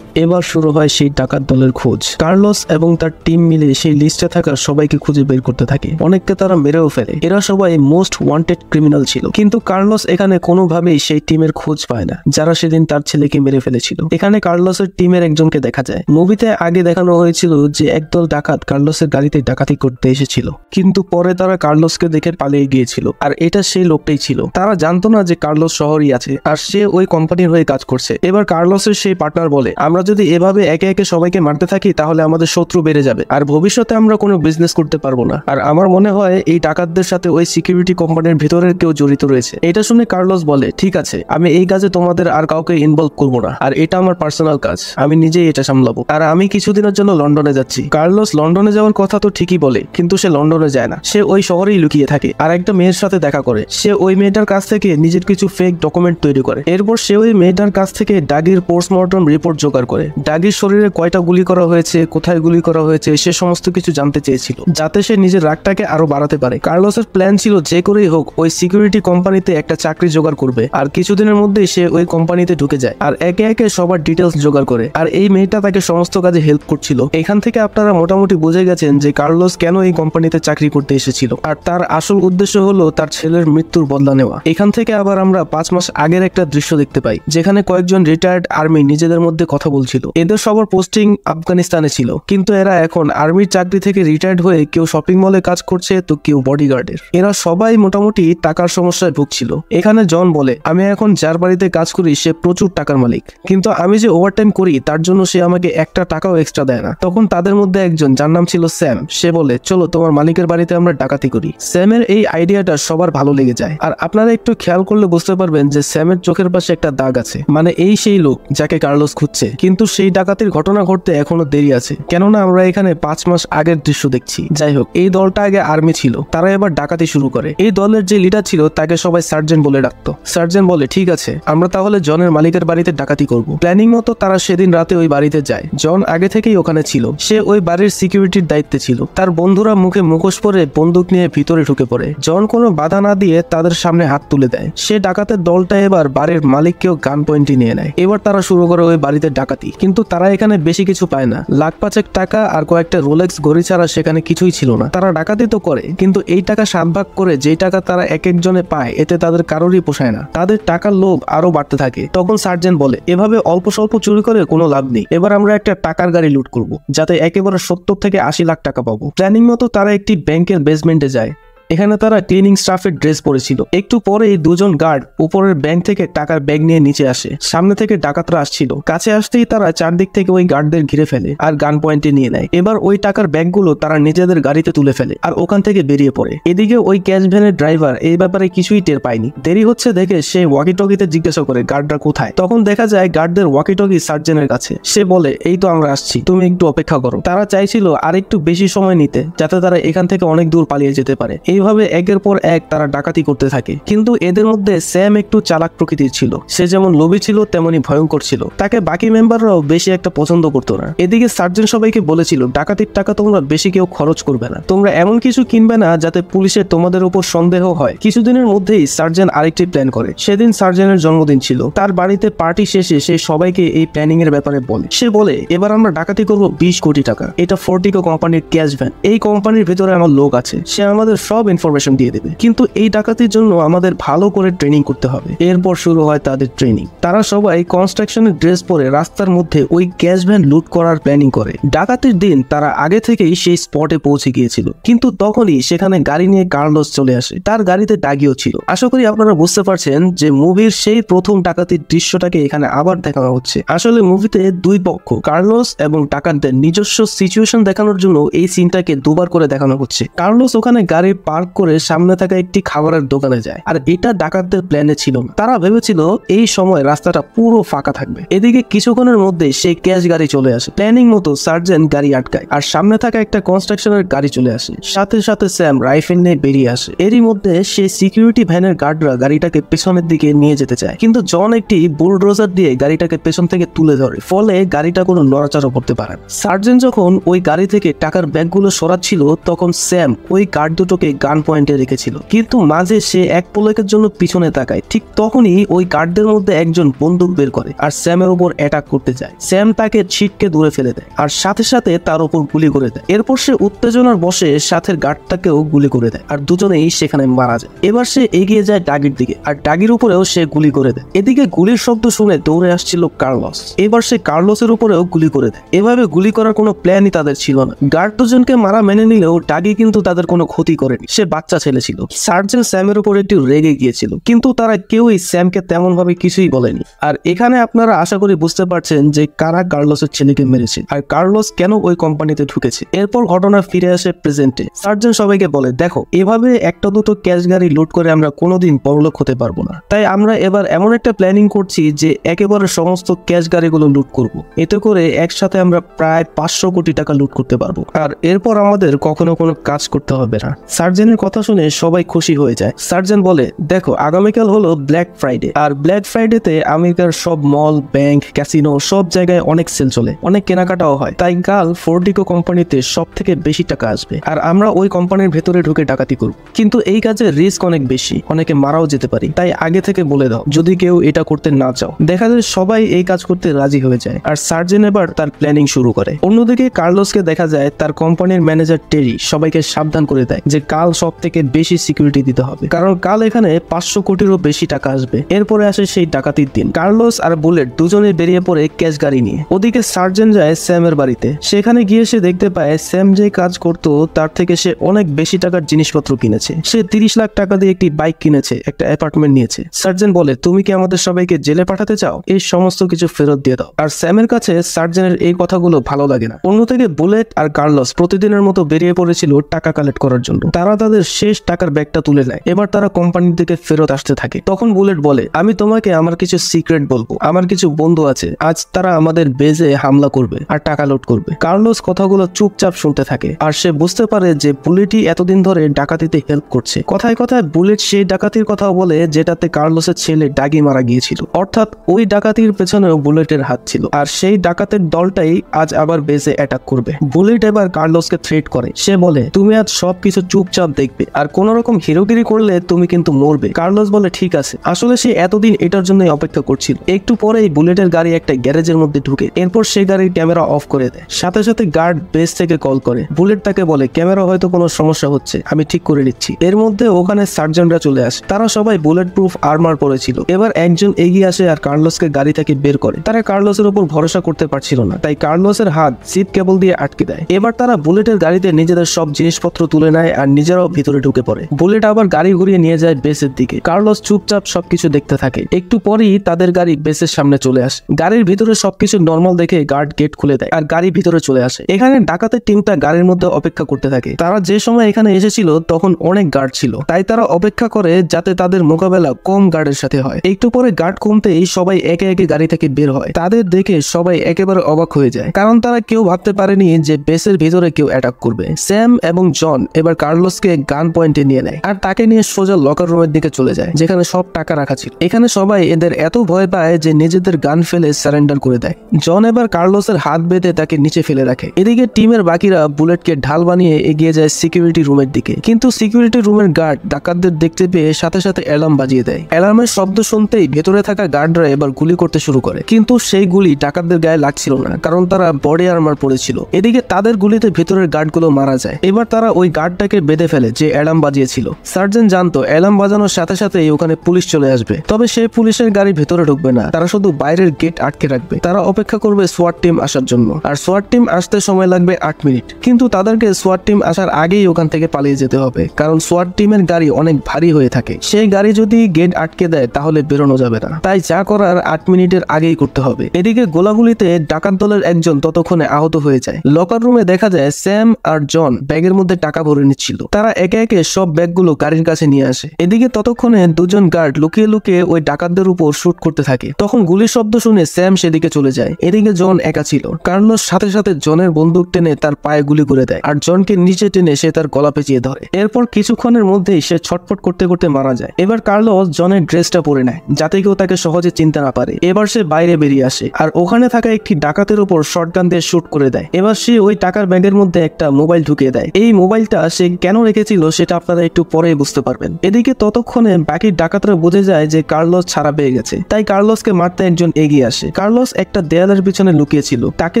এবার শুরু হয় সেই ডাকাত দলের খোঁজ। কার্লোস এবং তার টিম মিলে সেই লিস্টে থাকা সবাইকে খুঁজে বের করতে থাকে। অনেককে তারা মেরেও ফেলে। এরা সবাই মোস্ট ওয়ান্টেড ক্রিমিনাল ছিল। কিন্তু কার্লোস এখানে কোনোভাবেই সেই টিমের খোঁজ পায় না যারা সেদিন তার ছেলেকে মেরে ফেলেছিল। এখানে কার্লোসের টিমের একজনকে দেখা যায়। মুভিতে আগে দেখানো হয়েছিল যে একদল ডাকাত কার্লোসের গাড়িতে ডাকাতি করতে এসেছিল, কিন্তু পরে তারা কার্লোসকে দেখে পালিয়ে গিয়েছিল। আর এটা সেই লোকটাই ছিল। তারা জানতো না যে কার্লোস শহরই আছে আর সে ওই কোম্পানির হয়ে কাজ করছে। এবার কার্লোসের সেই পার্টনার বলে, আমরা যদি এভাবে একে একে সবাইকে মারতে থাকি তাহলে আমাদের শত্রু বেড়ে যাবে আর ভবিষ্যতে আমরা কোনো বিজনেস করতে পারবো না। আর আমার মনে হয় এই ডাকাতদের সাথে ওই সিকিউরিটি কোম্পানির ভিতরের কেউ জড়িত রয়েছে। এটা শুনে কার্লোস বলে, ঠিক আছে, আমি এই কাজে তোমাদের আর কাউকে ইনভলভ করবো না, আর এটা আমার পার্সোনাল কাজ, আমি নিজেই এটা সামলাবো। আর আমি কিছুদিনের জন্য লন্ডনে যাচ্ছি। কার্লোস লন্ডনে যাওয়ার কথা তো ঠিকই বলে, কিন্তু সে লন্ডনে যায় না। সে ওই শহরেই লুকিয়ে থাকে আর একটা মেয়ের সাথে দেখা করে। সে ওই মেয়েটার কাছ থেকে নিজের কিছু ফেক ডকুমেন্ট তৈরি করে। এরপর সে ওই মেয়েটার কাছ থেকে ডাগির পোস্টমর্টম রিপোর্ট জোগাড় করে। ডাগির শরীরে কয়টা গুলি করা হয়েছে, কোথায় গুলি করা হয়েছে, সে সমস্ত কিছু জানতে চেয়েছিল, যাতে সে নিজের রাগটাকে আরো বাড়াতে পারে। কার্লোসের প্ল্যান ছিল যে করেই হোক ওই সিকিউরিটি কোম্পানিতে একটা চাকরি জোগাড় করবে, আর কিছুদিনের মধ্যেই সে ওই কোম্পানিতে ঢুকে যায় আর একে একে সবার ডিটেলস জোগাড় করে। আর এই মেয়েটা তাকে সমস্ত কাজে হেল্প করছিল। এখান থেকে আপনারা মোটামুটি বুঝে গেছেন যে কার্লোস কেন এই কোম্পানিতে চাকরি করতে এসেছিল, আর তার আসল উদ্দেশ্য হলো তার ছেলের মৃত্যুর বদলা নেওয়া। এখান থেকে আবার আমরা 5 মাস আগের একটা দৃশ্য দেখতে পাই, যেখানে কয়েকজন রিটায়ার্ড আর্মি নিজেদের মধ্যে কথা বলছিল। এদের সবার পোস্টিং আফগানিস্তানে ছিল, কিন্তু এরা এখন আর্মির চাকরি থেকে রিটায়ার্ড হয়ে কেউ শপিং মলে কাজ করছে তো কেউ বডিগার্ডের। এরা সবাই মোটামুটি টাকার সমস্যায় ভুগছিল। এখানে জন বলে, আমি এখন যার বাড়িতে কাজ করি সে প্রচুর টাকার মালিক, কিন্তু আমি যে ওভারটাইম করি তার জন্য সে আমাকে একটা টাকাও এক্সট্রা দেয় না। তখন তাদের মধ্যে একজন, যার নাম ছিল স্যাম, সে বলে, চলো তোমার মালিকের বাড়িতে আমরা ডাকাতি করি। স্যামের এই আইডিয়াটা সবার ভালো লেগে যায়। আর আপনারা একটু খেয়াল করলে বুঝতে পারবেন যে স্যামের চোখের পাশে একটা দাগ আছে, মানে এই সেই লোক যাকে কার্লোস খুঁজছে। কিন্তু সেই ডাকাতির ঘটনা ঘটতে এখনো দেরি আছে, কেননা আমরা এখানে 5 মাস আগের দৃশ্য দেখছি। যাই হোক, এই দলটা আগে আর্মি ছিল, তারা এবার ডাকাতি শুরু করে। এই দলের যে লিডার ছিল তাকে সবাই সার্জেন্ট বলে ডাকতো। সার্জেন্ট বলে, ঠিক আছে, আমরা তাহলে জনের মালিকের বাড়িতে ডাকাতি করব। প্ল্যানিং মতো তারা সেদিন রাতে ওই বাড়িতে যায়। জন আগে থেকেই ওখানে ছিল, সে ওই বাড়ির সিকিউরিটির দায়িত্বে ছিল। তার বন্ধুরা মুখে মুখোশ পরে বন্দুক নিয়ে ভিতরে ঢুকে পড়ে। জন কোনো বাধা না দিয়ে তাদের সামনে হাত তুলে দেয়। সে ডাকাতের দলটা এবার বাড়ির মালিককেও গান পয়েন্টে নিয়ে নেয়। এবার তারা শুরু করে ওই বাড়িতে ডাকাতি, কিন্তু তারা এখানে বেশি কিছু পায় না। লাখ 5 টাকা আর কয়েকটা রোলেক্স ঘড়ি ছাড়া সেখানে কিছুই ছিল না। তারা ডাকাতি তো করে, কিন্তু এই টাকা 7 ভাগ করে যেই টাকা তারা এক একজনে পায় এতে তাদের কারোরই পোষায় না। তাদের টাকার লোভ আরো বাড়তে থাকে। তখন সার্জেন্ট বলে, এভাবে অল্প স্বল্প চুরি করে কোনো লাভ নেই, এবার আমরা একটা টাকার গাড়ি লুট করব, যাতে একেবারে 70 থেকে 80 লাখ টাকা পাবো। প্ল্যানিং মতো তারা একটি ব্যাংকের বেসমেন্টে যায়। এখানে তারা ক্লিনিং স্টাফের ড্রেস পরেছিল। একটু পরে এই দুজন গার্ড উপরের ব্যাংক থেকে টাকার ব্যাগ নিয়ে নিচে আসে। সামনে থেকে ডাকাতরা আসছিল। কাছে আসতেই তারা চারদিক থেকে ওই গার্ডদের ঘিরে ফেলে আর গান পয়েন্টে নিয়ে নেয়। এবার ওই টাকার ব্যাগগুলো তারা নিজেদের গাড়িতে তুলে ফেলে আর ওখান থেকে বেরিয়ে পড়ে। এদিকে ওই ক্যাশ ভ্যানের ড্রাইভার এই ব্যাপারে কিছুই টের পায়নি। দেরি হচ্ছে দেখে সে ওয়াকিটকিতে জিজ্ঞাসা করে গার্ডরা কোথায়। তখন দেখা যায় গার্ডদের ওয়াকিটকি সার্জেনের কাছে। সে বলে, এই তো আমরা আসছি, তুমি একটু অপেক্ষা করো। তারা চাইছিল আর একটু বেশি সময় নিতে, যাতে তারা এখান থেকে অনেক দূর পালিয়ে যেতে পারে। এইভাবে একের পর এক তারা ডাকাতি করতে থাকে। কিন্তু এদের মধ্যে স্যাম একটু চালাক প্রকৃতির ছিল। সে যেমন লোভী ছিল তেমনি ভয়ঙ্কর ছিল। তাকে বাকি মেম্বাররাও বেশি একটা পছন্দ করতো না। এদিকে সার্জেন্ট সবাইকে বলেছিল, ডাকাতির টাকা তোমরা বেশি কেউ খরচ করবে না, তোমরা এমন কিছু কিনবে না যাতে পুলিশের তোমাদের উপর সন্দেহ হয়। কিছুদিনের মধ্যেই সার্জেন্ট আরেকটি প্ল্যান করে। সেদিন সার্জেন্টের জন্মদিন ছিল। তার বাড়িতে পার্টি শেষে সে সবাইকে এই প্ল্যানিং এর ব্যাপারে বলে। সে বলে, এবার আমরা ডাকাতি করব 20 কোটি টাকা। এটা ফোর্টিকো কোম্পানির ক্যাশ ভ্যান। এই কোম্পানির ভিতরে আমার লোক আছে, সে আমাদের সব ইনফরমেশন দিয়ে দেবে, কিন্তু এই ডাকাতির জন্য আমাদের ভালো করে ট্রেনিং করতে হবে। এরপর শুরু হয় তাদের ট্রেনিং। তারা সবাই কনস্ট্রাকশনের ড্রেস পরে রাস্তার মধ্যে ওই ক্যাশ ভ্যান লুট করার প্ল্যানিং করে। ডাকাতির দিন তারা আগে থেকেই সেই স্পটে পৌঁছে গিয়েছিল, কিন্তু তখনই সেখানে গাড়ি নিয়ে কার্লোস চলে আসে। তার গাড়িতে ডাগিও ছিল। আশা করি আপনারা বুঝতে পারছেন যে মুভির সেই প্রথম ডাকাতির দৃশ্যটাকে এখানে আবার দেখানো হচ্ছে। আসলে মুভিতে দুই পক্ষ, কার্লোস এবং ডাকাতদের নিজস্ব সিচুয়েশন দেখানোর জন্য এই সিনটাকে দুবার করে দেখানো হচ্ছে। কার্লোস ওখানে গাড়ির পা পার্ক করে সামনে থাকা একটি খাবারের দোকানে যায়। আর এটা ডাকাতদের প্ল্যানে ছিল না। তারা ভেবেছিল এই সময় রাস্তাটা পুরো ফাঁকা থাকবে। এদিকে কিছুক্ষণের মধ্যে সেই ক্যাশ গাড়ি চলে আসে। প্ল্যানিং মতো সার্জেন্ট গাড়ি আটকায় আর সামনে থাকা একটা কনস্ট্রাকশনের গাড়ি চলে আসে। সাথে সাথে স্যাম রাইফেল নিয়ে বেরিয়ে আসে। এরই মধ্যে সেই সিকিউরিটি ভ্যানের গার্ডরা গাড়িটাকে পেছনের দিকে নিয়ে যেতে চায়, কিন্তু জন একটি বুলডোজার দিয়ে গাড়িটাকে পেছন থেকে তুলে ধরে, ফলে গাড়িটা কোনো নড়াচড়া করতে পারে না। সার্জেন্ট যখন ওই গাড়ি থেকে টাকার ব্যাগগুলো সরাচ্ছিল তখন স্যাম ওই গার্ড দুটোকে গান পয়েন্টে রেখেছিল, কিন্তু মাঝে সে এক পলকের জন্য পিছনে তাকায়। ঠিক তখনই ওই গার্ডদের মধ্যে একজন বন্দুক বের করে আর স্যামের উপর অ্যাটাক করতে যায়। স্যাম তাকে ছিটকে দূরে ফেলে দেয় আর সাথে সাথে তার উপর গুলি করে দেয়। এরপর সে উত্তেজনার বশে সাথের গার্ডটাকেও গুলি করে দেয় আর দুজনেই সেখানে মারা যায়। এবার সে এগিয়ে যায় ডাগির দিকে আর ডাগির উপরেও সে গুলি করে দেয়। এদিকে গুলির শব্দ শুনে দৌড়ে আসছিল কার্লোস। এবার সে কার্লোসের উপরেও গুলি করে দেয়। এভাবে গুলি করার কোনো প্ল্যানই তাদের ছিল না। গার্ড দুজনকে মারা মেনে নিলেও ডাগি কিন্তু তাদের কোনো ক্ষতি করেনি। সে বাচ্চা ছেলে ছিল। সার্জেন্ট স্যামের উপর একটু রেগে গিয়েছিল, কিন্তু তারা কেউই স্যামকে তেমন ভাবে কিছুই বলেনি। আর এখানে আপনারা আশা করি বুঝতে পারছেন যে কারা কার্লোসের ছেলেকে মেরেছে আর কার্লোস কেন ওই কোম্পানিতে ঢুকেছে। এরপর ঘটনা ফিরে আসে প্রেজেন্টে। সার্জেন্ট সবাইকে বলে, দেখো, এভাবে একটা দুটো ক্যাশ গাড়ি লুট করে আমরা কোনোদিন বড়লোক হতে পারবো না। তাই আমরা এবার এমন একটা প্ল্যানিং করছি যে একেবারে সমস্ত ক্যাশ গাড়িগুলো লুট করব। এতে করে একসাথে আমরা প্রায় 500 কোটি টাকা লুট করতে পারবো আর এরপর আমাদের কখনো কোনো কাজ করতে হবে না। সার্জেন্টের কথা শুনে সবাই খুশি হয়ে যায়। সার্জেন্ট বলে, দেখো, আগামীকাল হলো ব্ল্যাক ফ্রাইডে আর ব্ল্যাক ফ্রাইডেতে আমেরিকার সব মল, ব্যাংক, ক্যাসিনো সব জায়গায় অনেক সেল চলে, অনেক কেনাকাটাও হয়। তাই কাল ফোর্ডিকো কোম্পানিতে সব থেকে বেশি টাকা আসবে আর আমরা ওই কোম্পানির ভেতরে ঢুকে ডাকাতি করব। কিন্তু এই কাজে রিস্ক অনেক বেশি, অনেকে মারাও যেতে পারি। তাই আগে থেকে বলে দাও যদি কেউ এটা করতে না চাও। দেখা যায় সবাই এই কাজ করতে রাজি হয়ে যায় আর সার্জেন্ট এবার তার প্ল্যানিং শুরু করে। অন্যদিকে কার্লোসকে দেখা যায় তার কোম্পানির ম্যানেজার টেরি সবাইকে সাবধান করে দেয় যে কাল সব থেকে বেশি সিকিউরিটি দিতে হবে, কারণ কাল এখানে 500 কোটিরও বেশি টাকা আসবে। এরপরে আসে সেই ডাকাতির দিন। কার্লোস আর বুলেট দুজনে বেরিয়ে পড়ে ক্যাশ গাড়ি নিয়ে। ওদিকে সার্জেন্ট যায় স্যামের বাড়িতে। সেখানে গিয়ে সে দেখতে পায় স্যাম যে কাজ করতো তার থেকে সে অনেক বেশি টাকার জিনিসপত্র কিনেছে। সে 30 লাখ টাকা দিয়ে একটি বাইক কিনেছে, একটা অ্যাপার্টমেন্ট নিয়েছে। সার্জেন্ট বলে, তুমি কি আমাদের সবাইকে জেলে পাঠাতে চাও? এই সমস্ত কিছু ফেরত দিয়ে দাও। আর স্যামের কাছে সার্জেন্টের এই কথাগুলো ভালো লাগে না। অন্যদিকে বুলেট আর কার্লোস প্রতিদিনের মতো বেরিয়ে পড়েছিল টাকা কালেক্ট করার জন্য। তারা তাদের শেষ টাকার ব্যাগটা তুলে নেয়। এবার তারা কোম্পানির দিকে ফেরত আসতে থাকে। তখন বুলেট বলে, আমি তোমাকে আমার কিছু সিক্রেট বলবো। আমার কিছু বন্ধু আছে, আজ তারা আমাদের বেজে হামলা করবে আর টাকা লুট করবে। কার্লোস কথাগুলো চুপচাপ শুনতে থাকে আর সে বুঝতে পারে যে বুলেটই এতদিন ধরে ডাকাতিতে হেল্প করছে। কথায় কথায় বুলেট সেই ডাকাতির কথাও বলে যেটাতে কার্লোসের ছেলে ডাগি মারা গিয়েছিল। অর্থাৎ ওই ডাকাতির পেছনেও বুলেটের হাত ছিল আর সেই ডাকাতের দলটাই আজ আবার বেজে অ্যাটাক করবে। বুলেট এবার কার্লোসকে থ্রেট করে। সে বলে, তুমি আজ সবকিছু চুপচাপ দেখবে আর কোন রকম হিরোগিরি করলে তুমি কিন্তু মরবে। কার্লোস বলে, ঠিক আছে। আসলে সে এতদিন এটার জন্যই অপেক্ষা করছিল। একটু পরেই বুলেটের গাড়ি একটা গ্যারেজের মধ্যে ঢুকে। এরপর সে গাড়ির ক্যামেরা অফ করে দেয়। সাথে সাথে গার্ড বেস থেকে কল করে। বুলেট তাকে বলে, ক্যামেরা হয়তো কোনো সমস্যা হচ্ছে, আমি ঠিক করে নিচ্ছি। এর মধ্যে ওখানে সার্জেন্টরা চলে আসে। তারা সবাই বুলেট প্রুফ আর্মার পরেছিল। এবার একজন এগিয়ে আসে আর কার্লোসকে গাড়ি থেকে বের করে। তারা কার্লোসের উপর ভরসা করতে পারছিল না, তাই কার্লোসের হাত সিট কেবল দিয়ে আটকে দেয়। এবার তারা বুলেটের গাড়িতে নিজেদের সব জিনিসপত্র তুলে নেয় আর নিজেরাও ভিতরে ঢুকে পড়ে। বুলেট আবার গাড়ি ঘুরিয়ে নিয়ে যায় বেসের দিকে। কার্লোস চুপচাপ সবকিছু দেখতে থাকে। একটু পরেই তাদের গাড়ি বেসের সামনে চলে আসে। গাড়ির ভিতরে সবকিছু নর্মাল দেখে গার্ড গেট খুলে দেয় আর গাড়ি ভিতরে চলে আসে। এখানে ডাকাতের টিমটা গাড়ির মধ্যে অপেক্ষা করতে থাকে। তারা যে সময় এখানে এসেছিল তখন অনেক গার্ড ছিল, তাই তারা অপেক্ষা করে যাতে তাদের মোকাবেলা কম গার্ডের সাথে হয়। একটু পরে গার্ড কমতেই সবাই একে একে গাড়ি থেকে বের হয়। তাদের দেখে সবাই একেবারে অবাক হয়ে যায়, কারণ তারা কেউ ভাবতে পারেনি যে বেসের ভিতরে কেউ অ্যাটাক করবে। স্যাম এবং জন এবার কার্লোসকে গান পয়েন্টে নিয়ে নেয় আর তাকে নিয়ে সোজা লকার রুমের দিকে চলে যায়, যেখানে সব টাকা রাখা ছিল। এখানে সবাই এদের এত ভয় পায় যে নিজেদের গান ফেলে সারেন্ডার করে দেয়। জন এবার কার্লোসের হাত বেঁধে তাকে নিচে ফেলে রাখে। এদিকে টিমের বাকিরা বুলেটকে ঢাল বানিয়ে এগিয়ে যায় সিকিউরিটি রুমের দিকে, কিন্তু সিকিউরিটি রুমের গার্ড ডাকাতদের দেখতে পেয়ে সাথে সাথে অ্যালার্ম বাজিয়ে দেয়। অ্যালার্মের শব্দ শুনতেই ভেতরে থাকা গার্ডরা এবার গুলি করতে শুরু করে, কিন্তু সেই গুলি ডাকাতদের গায়ে লাগছিল না, কারণ তারা বডি আর্মার পরেছিল। এদিকে তাদের গুলিতে ভেতরের গার্ডগুলো মারা যায়। এবার তারা ওই গার্ডটাকে বেঁধে ফেলে যে অ্যালার্ম বাজিয়েছিল। সার্জেন্ট জানতো অ্যালার্ম বাজানোর সাথে সাথেই ওখানে পুলিশ চলে আসবে, তবে সে পুলিশের গাড়ি ভেতরে ঢুকবে না, তারা শুধু বাইরের গেট আটকে রাখবে। তারা অপেক্ষা করবে সোয়াট টিম আসার জন্য, আর সোয়াট টিম আসতে সময় লাগবে 8 মিনিট। কিন্তু তাদেরকে সোয়াট টিম আসার আগেই ওখান থেকে পালিয়ে যেতে হবে, কারণ সোয়াট টিমের গাড়ি অনেক ভারী হয়ে থাকে। সেই গাড়ি যদি গেট আটকে দেয় তাহলে বেরোনো যাবে না, তাই যা করার 8 মিনিটের আগেই করতে হবে। এদিকে গোলাগুলিতে ডাকাত দলের একজন ততক্ষণে আহত হয়ে যায়। লকার রুমে দেখা যায় স্যাম আর জন ব্যাগের মধ্যে টাকা ভরে নিচ্ছিল। তারা তারা একে একে সব ব্যাগগুলো গাড়ির কাছে নিয়ে আসে। এদিকে ততক্ষণে দুজন গার্ড লুকিয়ে লুকিয়ে ওই ডাকাতদের উপর শুট করতে থাকে। তখন গুলির শব্দ শুনে স্যাম সেদিকে চলে যায়। এদিকে জন একা ছিল। কার্লোস সাথে সাথে জনের বন্দুক টেনে তার পায়ে গুলি করে দেয় আর জনকে নিচে টেনে সে তার গলা পেঁচিয়ে ধরে। এরপর কিছুক্ষণের মধ্যেই সে ছটফট করতে করতে মারা যায়। এবার কার্লোস জনের ড্রেসটা পরে নেয় যাতে কেউ তাকে সহজে চিনতে না পারে। এবার সে বাইরে বেরিয়ে আসে আর ওখানে থাকা একটি ডাকাতের উপর শটগান দিয়ে শুট করে দেয়। এবার সে ওই টাকার ব্যাগের মধ্যে একটা মোবাইল ঢুকিয়ে দেয়। এই মোবাইলটা সে কেন রেখেছিল সেটা আপনারা একটু পরেই বুঝতে পারবেন। এদিকে ততক্ষণে বাকি ডাকাতরা বুঝে যায় যে কার্লোস ছাড়া পেয়ে গেছে, তাই কার্লোসকে মারতে একজন এগিয়ে আসে। কার্লোস একটা দেয়ালের পিছনে লুকিয়েছিল, তাকে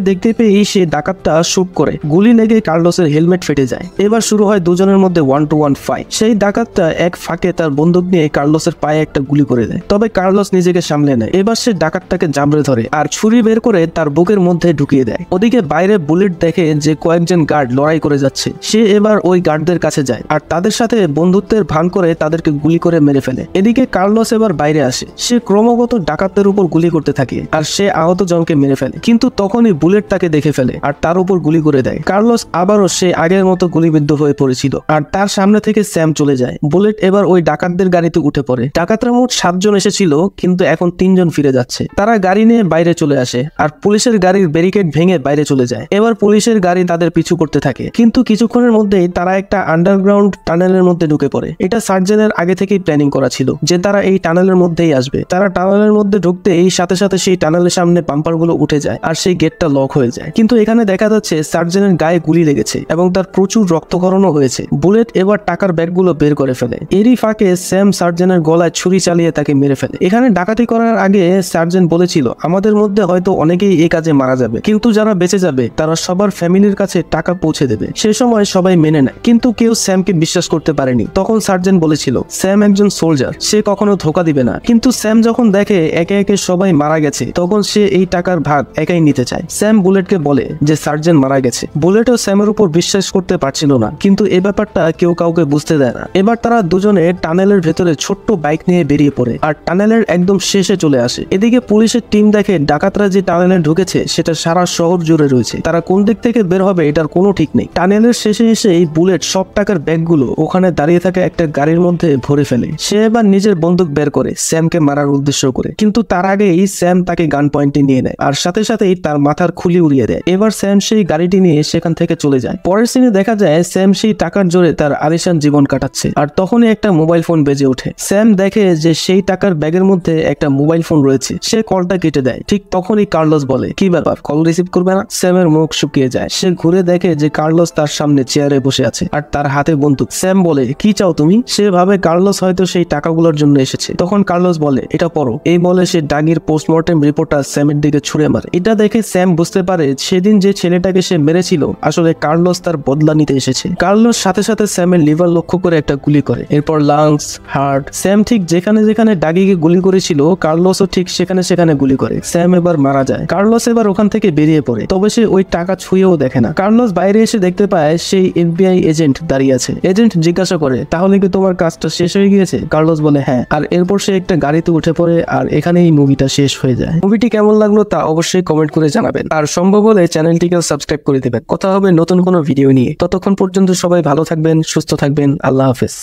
দেখতে পেয়ে সে ডাকাতটা শুট করে। গুলি লেগে কার্লোসের হেলমেট ফেটে যায়। এবার শুরু হয় দুজনের মধ্যে 1-to-1 ফাইট। সেই ডাকাতটা এক ফাঁকে তার বন্দুক নিয়ে কার্লোসের পায়ে একটা গুলি করে দেয়, তবে কার্লোস নিজেকে সামলে নেয়। এবার সে ডাকাতটাকে জাবড়ে ধরে আর ছুরি বের করে তার বুকের মধ্যে ঢুকিয়ে দেয়। ওদিকে বাইরে বুলেট দেখে যে কয়েকজন গার্ড লড়াই করে যাচ্ছে, সে এবার ওই গার্ডদের কাছে যায় আর তাদের সাথে বন্ধুত্বের ভান করে তাদেরকে গুলি করে মেরে ফেলে। এদিকে কার্লোস এবার বাইরে আসে। সে ক্রমাগত ডাকাতদের উপর গুলি করতে থাকে আর সে আহত জনকে মেরে ফেলে, কিন্তু তখনই বুলেট তাকে দেখে ফেলে আর তার উপর গুলি করে দেয়। কার্লোস আবারও সে আগের মতো গুলিবিদ্ধ হয়ে পড়েছিল আর তার সামনে থেকে স্যাম চলে যায়। বুলেট এবার ওই ডাকাতদের গাড়িতে উঠে পড়ে। ডাকাতরা মোট 7 জন এসেছিল, কিন্তু এখন 3 জন ফিরে যাচ্ছে। তারা গাড়ি নিয়ে বাইরে চলে আসে আর পুলিশের গাড়ির ব্যারিকেড ভেঙে বাইরে চলে যায়। এবার পুলিশের গাড়ি তাদের পিছু করতে থাকে, কিন্তু কিছুক্ষণের মধ্যেই তারা একটা আন্ডারগ্রাউন্ড টানেলের মধ্যে ঢুকে পড়ে। এটা সার্জেনের আগে থেকেই প্ল্যানিং করা ছিল যে তারা এই টানেলের মধ্যেই আসবে। তারা টানেলের মধ্যে ঢুকতে এই সাথে সাথে সেই টানেলের সামনে বাম্পারগুলো উঠে যায় আর সেই গেটটা লক হয়ে যায়। কিন্তু এখানে দেখা যাচ্ছে সার্জেনের গায়ে গুলি লেগেছে এবং তার প্রচুর রক্তক্ষরণও হয়েছে। বুলেট এবার টাকার ব্যাগগুলো বের করে ফেলে। এরই ফাঁকে স্যাম সার্জেনের গলায় ছুরি চালিয়ে তাকে মেরে ফেলে। এখানে ডাকাতি করার আগে সার্জেন বলেছিল আমাদের মধ্যে হয়তো অনেকেই এই কাজে মারা যাবে, কিন্তু যারা বেঁচে যাবে তারা সবার ফ্যামিলির কাছে টাকা পৌঁছে দেবে। সে সময় সবাই মেনে নেয়, কিন্তু কেউ স্যামকে বিশ্বাস করতে পারেনি। তখন সার্জেন বলেছিল স্যাম একজন সোলজার, সে কখনো ধোকা দিবে না। কিন্তু স্যাম যখন দেখে একে একে সবাই মারা গেছে, তখন সে এই টাকার ভাগ একাই নিতে চায়। স্যাম বুলেটকে বলে যে সার্জেন মারা গেছে। বুলেটও স্যামের উপর বিশ্বাস করতে পারছিল না, কিন্তু এ ব্যাপারটা কেউ কাউকে বুঝতে দেয় না। এবার তারা দুজনে টানেলের ভেতরে ছোট্ট বাইক নিয়ে বেরিয়ে পড়ে আর টানেলের একদম শেষে চলে আসে। এদিকে পুলিশের টিম দেখে ডাকাতরা যে টানেলে ঢুকেছে সেটা সারা শহর জুড়ে রয়েছে। তারা কোন দিক থেকে বের হবে এটার কোনো ঠিক নেই। টানেলের শেষে এসে এই বুলেট সব টাকার ব্যাগগুলো ওখানে দাঁড়িয়ে থাকা একটা গাড়ির মধ্যে ভরে ফেলে। সে এবার নিজের বন্দুক বের করে স্যামকে মারার উদ্দেশ্য করে, কিন্তু তার আগেই স্যাম তাকে গান পয়েন্টে নিয়ে নেয় আর সাথে সাথেই তার মাথার খুলি উড়িয়ে দেয়। এবার স্যাম সেই গাড়িটি নিয়ে সেখান থেকে চলে যায়। পরের সিনে দেখা যায় স্যাম সেই টাকার জোরে তার আলিশান জীবন কাটাচ্ছে আর তখনই একটা মোবাইল ফোন বেজে ওঠে। স্যাম দেখে যে সেই টাকার ব্যাগের মধ্যে একটা মোবাইল ফোন রয়েছে। সে কলটা কেটে দেয়। ঠিক তখনই কার্লোস বলে কি ব্যাপার, কল রিসিভ করবে না? স্যামের মুখ শুকিয়ে যায়। সে ঘুরে দেখে যে কার্লোস তার সামনে চেয়ারে বসে আছে আর তার হাতে বন্দুক। স্যাম বলে কি চাও তুমি? সে ভাবে কার্লোস হয়তো সেই টাকাগুলোর জন্য এসেছে। তখন কার্লোস বলে এটা পড়ো। এই বলে সে ডাগির পোস্টমর্টেম রিপোর্টটা স্যামের দিকে ছুড়ে মারে। এটা দেখে স্যাম বুঝতে পারে সেদিন যে ছেলেটাকে সে মেরেছিল আসলে কার্লোস তার বদলা নিতে এসেছে। কার্লোস সাথে সাথে স্যামের লিভার লক্ষ্য করে একটা গুলি করে, এরপর লাংস, হার্ট। স্যাম ঠিক যেখানে যেখানে ডাগিকে গুলি করেছিল কার্লোসও ঠিক সেখানে সেখানে গুলি করে। স্যাম এবার মারা যায়। কার্লোস এবার ওখান থেকে বেরিয়ে পড়ে, তবে সে ওই টাকা ছুঁয়েও দেখে না। কার্লোস বাইরে এসে দেখতে পায় সেই FBI এজেন্ট দাঁড়িয়ে আছে। এজেন্ট জিজ্ঞাসা করে তাহলে কি তোমার কাজটা শেষ হয়ে গিয়েছে? কার্লোস বলে হ্যাঁ। আর এরপর সে একটা গাড়িতে উঠে পড়ে আর এখানেই মুভিটা শেষ হয়ে যায়। মুভিটি কেমন লাগলো তা অবশ্যই কমেন্ট করে জানাবেন আর সম্ভব হলে চ্যানেলটিকে সাবস্ক্রাইব করে দিবেন। কথা হবে নতুন কোনো ভিডিও নিয়ে। ততক্ষণ পর্যন্ত সবাই ভালো থাকবেন, সুস্থ থাকবেন। আল্লাহ হাফেজ।